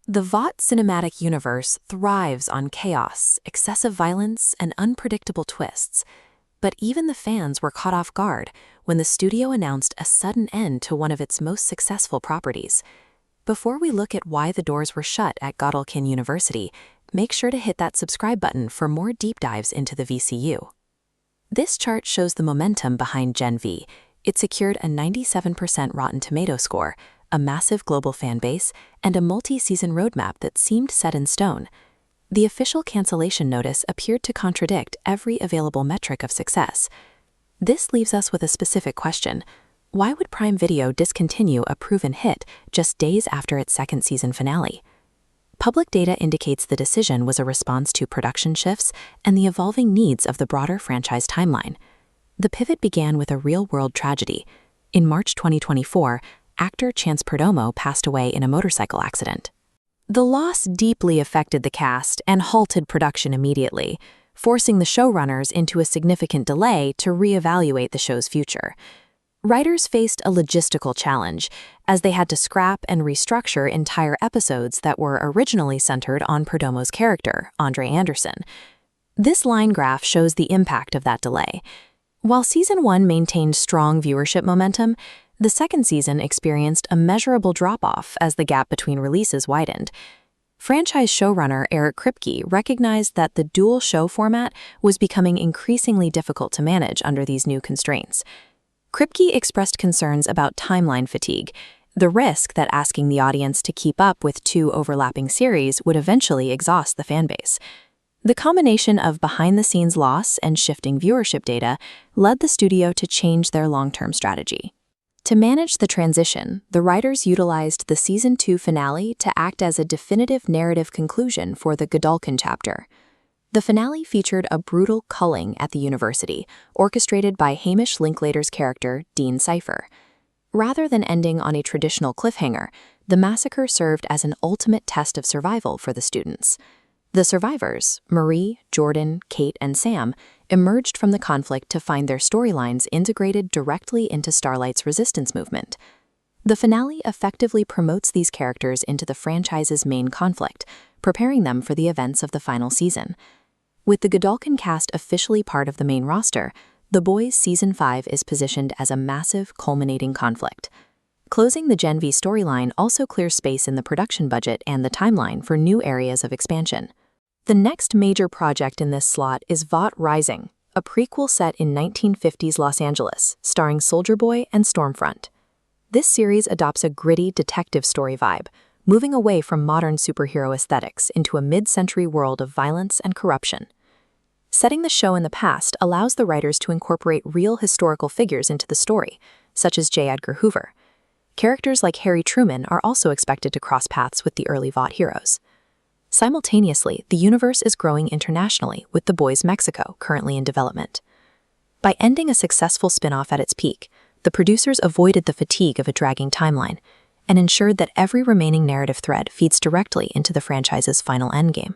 The Vought cinematic universe thrives on chaos, excessive violence, and unpredictable twists. But even the fans were caught off guard when the studio announced a sudden end to one of its most successful properties. Before we look at why the doors were shut at Godolkin University, make sure to hit that subscribe button for more deep dives into the VCU. This chart shows the momentum behind Gen V. It secured a 97% Rotten Tomato score, a massive global fan base, and a multi-season roadmap that seemed set in stone. The official cancellation notice appeared to contradict every available metric of success. This leaves us with a specific question. Why would Prime Video discontinue a proven hit just days after its second season finale? Public data indicates the decision was a response to production shifts and the evolving needs of the broader franchise timeline. The pivot began with a real-world tragedy. In March 2024, actor Chance Perdomo passed away in a motorcycle accident. The loss deeply affected the cast and halted production immediately, forcing the showrunners into a significant delay to reevaluate the show's future. Writers faced a logistical challenge, as they had to scrap and restructure entire episodes that were originally centered on Perdomo's character, Andre Anderson. This line graph shows the impact of that delay. While Season 1 maintained strong viewership momentum, the second season experienced a measurable drop-off as the gap between releases widened. Franchise showrunner Eric Kripke recognized that the dual show format was becoming increasingly difficult to manage under these new constraints. Kripke expressed concerns about timeline fatigue, the risk that asking the audience to keep up with two overlapping series would eventually exhaust the fanbase. The combination of behind-the-scenes loss and shifting viewership data led the studio to change their long-term strategy. To manage the transition, the writers utilized the Season 2 finale to act as a definitive narrative conclusion for the Godolkin chapter. The finale featured a brutal culling at the university, orchestrated by Hamish Linklater's character, Dean Cypher. Rather than ending on a traditional cliffhanger, the massacre served as an ultimate test of survival for the students. The survivors, Marie, Jordan, Kate, and Sam, emerged from the conflict to find their storylines integrated directly into Starlight's resistance movement. The finale effectively promotes these characters into the franchise's main conflict, preparing them for the events of the final season. With the Godolkin cast officially part of the main roster, The Boys Season 5 is positioned as a massive, culminating conflict. Closing the Gen V storyline also clears space in the production budget and the timeline for new areas of expansion. The next major project in this slot is Vought Rising, a prequel set in 1950s Los Angeles, starring Soldier Boy and Stormfront. This series adopts a gritty detective story vibe, moving away from modern superhero aesthetics into a mid-century world of violence and corruption. Setting the show in the past allows the writers to incorporate real historical figures into the story, such as J. Edgar Hoover. Characters like Harry Truman are also expected to cross paths with the early Vought heroes. Simultaneously, the universe is growing internationally with The Boys Mexico currently in development. By ending a successful spinoff at its peak, the producers avoided the fatigue of a dragging timeline and ensured that every remaining narrative thread feeds directly into the franchise's final endgame.